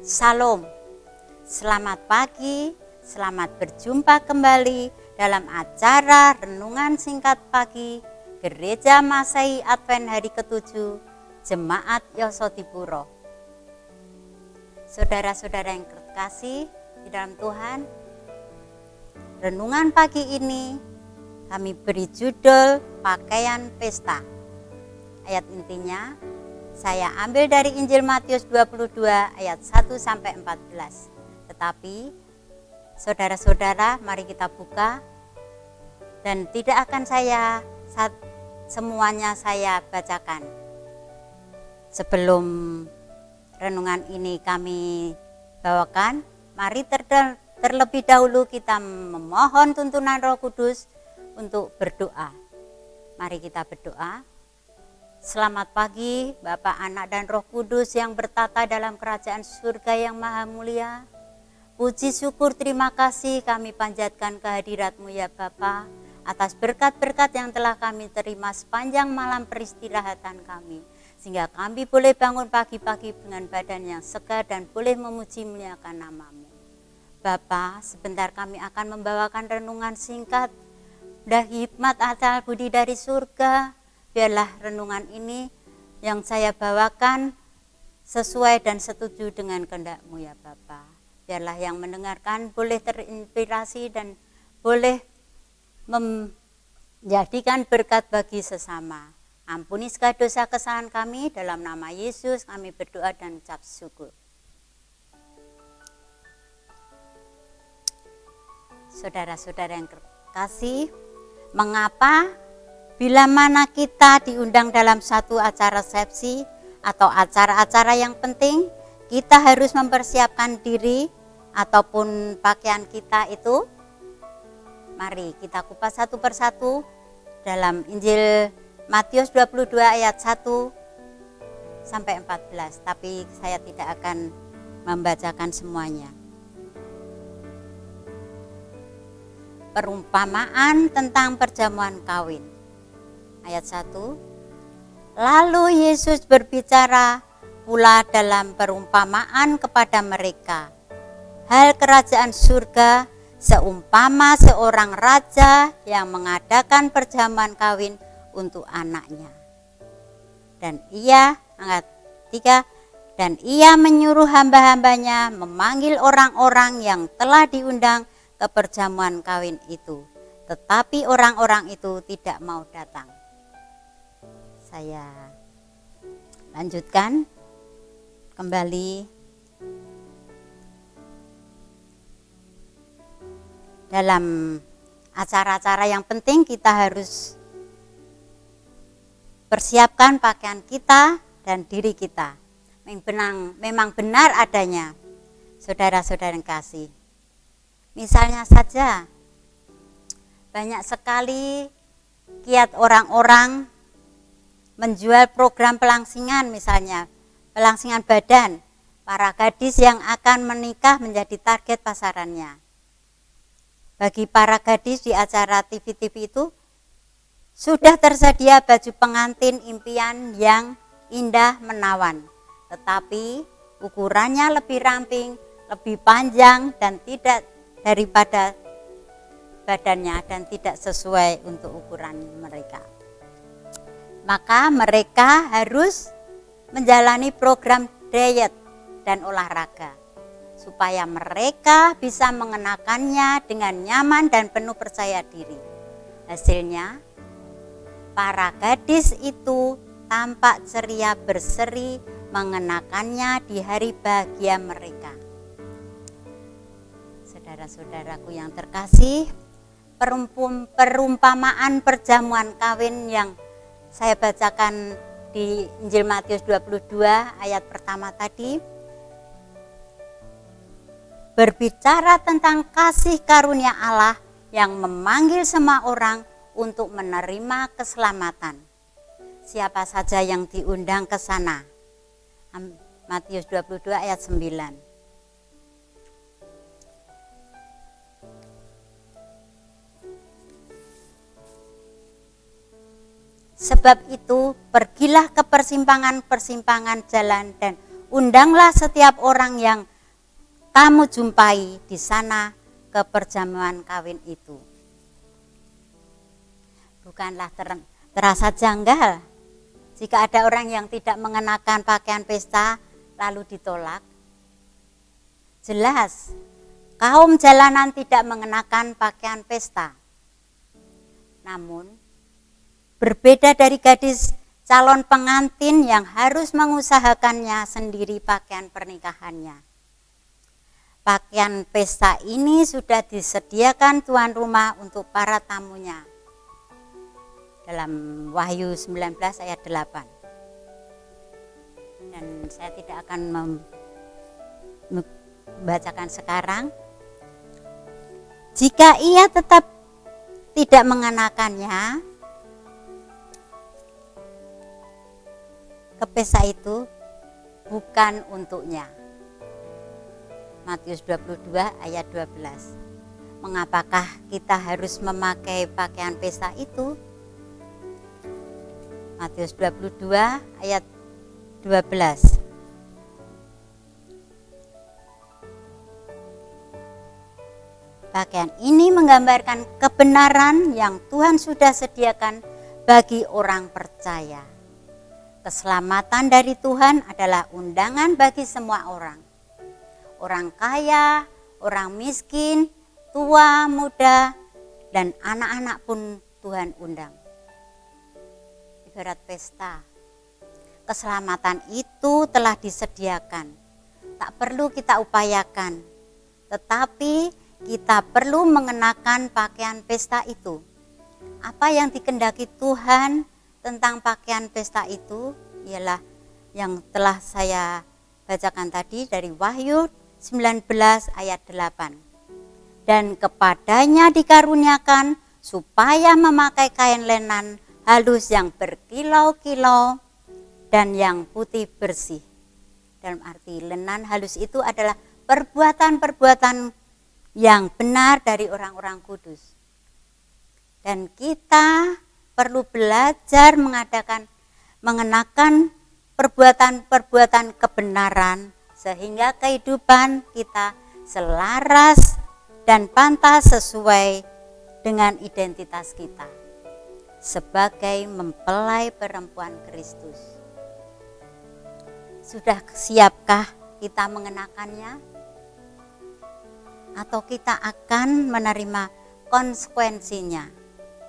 Salam, selamat pagi, selamat berjumpa kembali dalam acara Renungan Singkat Pagi Gereja Masehi Advent hari ke-7 Jemaat Yosodipuro. Saudara-saudara yang terkasih di dalam Tuhan, renungan pagi ini kami beri judul Pakaian Pesta. Ayat intinya saya ambil dari Injil Matius 22 ayat 1-14. Tetapi saudara-saudara, mari kita buka, dan tidak akan semuanya saya bacakan. Sebelum renungan ini kami bawakan, mari terlebih dahulu kita memohon tuntunan Roh Kudus untuk berdoa. Mari kita berdoa. Selamat pagi Bapa, Anak, dan Roh Kudus yang bertata dalam kerajaan surga yang maha mulia. Puji syukur terima kasih kami panjatkan kehadirat-Mu ya Bapa, atas berkat-berkat yang telah kami terima sepanjang malam peristirahatan kami, sehingga kami boleh bangun pagi-pagi dengan badan yang segar dan boleh memuji muliakan nama-Mu. Bapa, sebentar kami akan membawakan renungan singkat dari hikmat asal budi dari surga. Biarlah renungan ini yang saya bawakan sesuai dan setuju dengan kehendak-Mu ya Bapa. Biarlah yang mendengarkan boleh terinspirasi dan boleh menjadikan berkat bagi sesama. Ampuni segala dosa kesalahan kami, dalam nama Yesus kami berdoa dan ucap syukur. Saudara-saudara yang terkasih, mengapa bila mana kita diundang dalam satu acara resepsi atau acara-acara yang penting, kita harus mempersiapkan diri ataupun pakaian kita itu? Mari kita kupas satu persatu dalam Injil Matius 22 ayat 1-14, tapi saya tidak akan membacakan semuanya. Perumpamaan tentang perjamuan kawin. Ayat 1, lalu Yesus berbicara pula dalam perumpamaan kepada mereka. Hal kerajaan surga seumpama seorang raja yang mengadakan perjamuan kawin untuk anaknya. Dan ia, ayat 3, dan ia menyuruh hamba-hambanya memanggil orang-orang yang telah diundang ke perjamuan kawin itu. Tetapi orang-orang itu tidak mau datang. Saya lanjutkan kembali dalam acara-acara yang penting. Kita harus persiapkan pakaian kita dan diri kita. Memang benar adanya, saudara-saudara yang kasih. Misalnya saja, banyak sekali kiat orang-orang menjual program pelangsingan, misalnya pelangsingan badan. Para gadis yang akan menikah menjadi target pasarannya. Bagi para gadis di acara TV-TV itu sudah tersedia baju pengantin impian yang indah menawan, tetapi ukurannya lebih ramping, lebih panjang dan tidak daripada badannya dan tidak sesuai untuk ukuran mereka. Maka mereka harus menjalani program diet dan olahraga supaya mereka bisa mengenakannya dengan nyaman dan penuh percaya diri. Hasilnya, para gadis itu tampak ceria berseri mengenakannya di hari bahagia mereka. Saudara-saudaraku yang terkasih, perumpamaan perjamuan kawin yang saya bacakan di Injil Matius 22 ayat pertama tadi berbicara tentang kasih karunia Allah yang memanggil semua orang untuk menerima keselamatan. Siapa saja yang diundang ke sana. Matius 22 ayat 9. Sebab itu, pergilah ke persimpangan-persimpangan jalan dan undanglah setiap orang yang tamu jumpai di sana ke perjamuan kawin itu. Bukanlah terasa janggal jika ada orang yang tidak mengenakan pakaian pesta lalu ditolak. Jelas, kaum jalanan tidak mengenakan pakaian pesta. Namun, berbeda dari gadis calon pengantin yang harus mengusahakannya sendiri pakaian pernikahannya. Pakaian pesta ini sudah disediakan tuan rumah untuk para tamunya. Dalam Wahyu 19 ayat 8. Dan saya tidak akan membacakan sekarang. Jika ia tetap tidak mengenakannya, ke pesta itu bukan untuknya. Matius 22 ayat 12. Mengapakah kita harus memakai pakaian pesta itu? Matius 22 ayat 12. Pakaian ini menggambarkan kebenaran yang Tuhan sudah sediakan bagi orang percaya. Keselamatan dari Tuhan adalah undangan bagi semua orang. Orang kaya, orang miskin, tua, muda, dan anak-anak pun Tuhan undang. Ibarat pesta. Keselamatan itu telah disediakan. Tak perlu kita upayakan. Tetapi kita perlu mengenakan pakaian pesta itu. Apa yang dikehendaki Tuhan tentang pakaian pesta itu ialah yang telah saya bacakan tadi dari Wahyu 19 ayat 8. Dan kepadanya dikaruniakan supaya memakai kain lenan halus yang berkilau-kilau dan yang putih bersih. Dalam arti lenan halus itu adalah perbuatan-perbuatan yang benar dari orang-orang kudus. Dan kita perlu belajar mengenakan perbuatan-perbuatan kebenaran sehingga kehidupan kita selaras dan pantas sesuai dengan identitas kita sebagai mempelai perempuan Kristus. Sudah siapkah kita mengenakannya? Atau kita akan menerima konsekuensinya?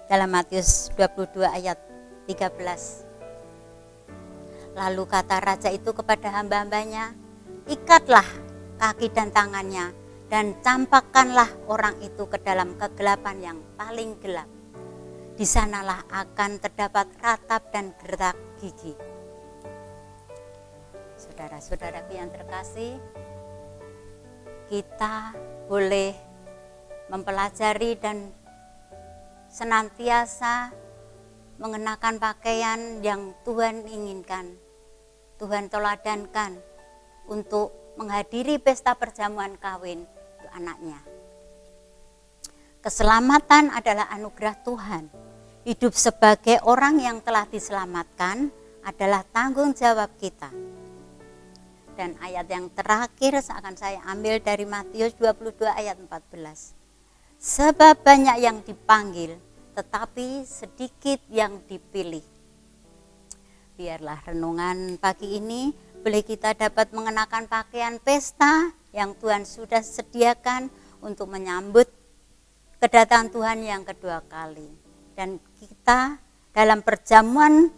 Dalam Matius 22 ayat 13. Lalu kata raja itu kepada hamba-hambanya, ikatlah kaki dan tangannya dan campakkanlah orang itu ke dalam kegelapan yang paling gelap. Di sanalah akan terdapat ratap dan gertak gigi. Saudara-saudaraku yang terkasih, kita boleh mempelajari dan senantiasa mengenakan pakaian yang Tuhan inginkan, Tuhan teladankan untuk menghadiri pesta perjamuan kawin untuk anaknya. Keselamatan adalah anugerah Tuhan. Hidup sebagai orang yang telah diselamatkan adalah tanggung jawab kita. Dan ayat yang terakhir akan saya ambil dari Matius 22 ayat 14. Sebab banyak yang dipanggil, tetapi sedikit yang dipilih. Biarlah renungan pagi ini boleh kita dapat mengenakan pakaian pesta yang Tuhan sudah sediakan untuk menyambut kedatangan Tuhan yang kedua kali. Dan kita dalam perjamuan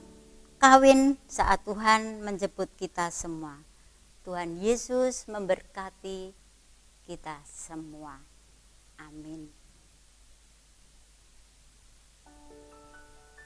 kawin saat Tuhan menjemput kita semua. Tuhan Yesus memberkati kita semua. Amin.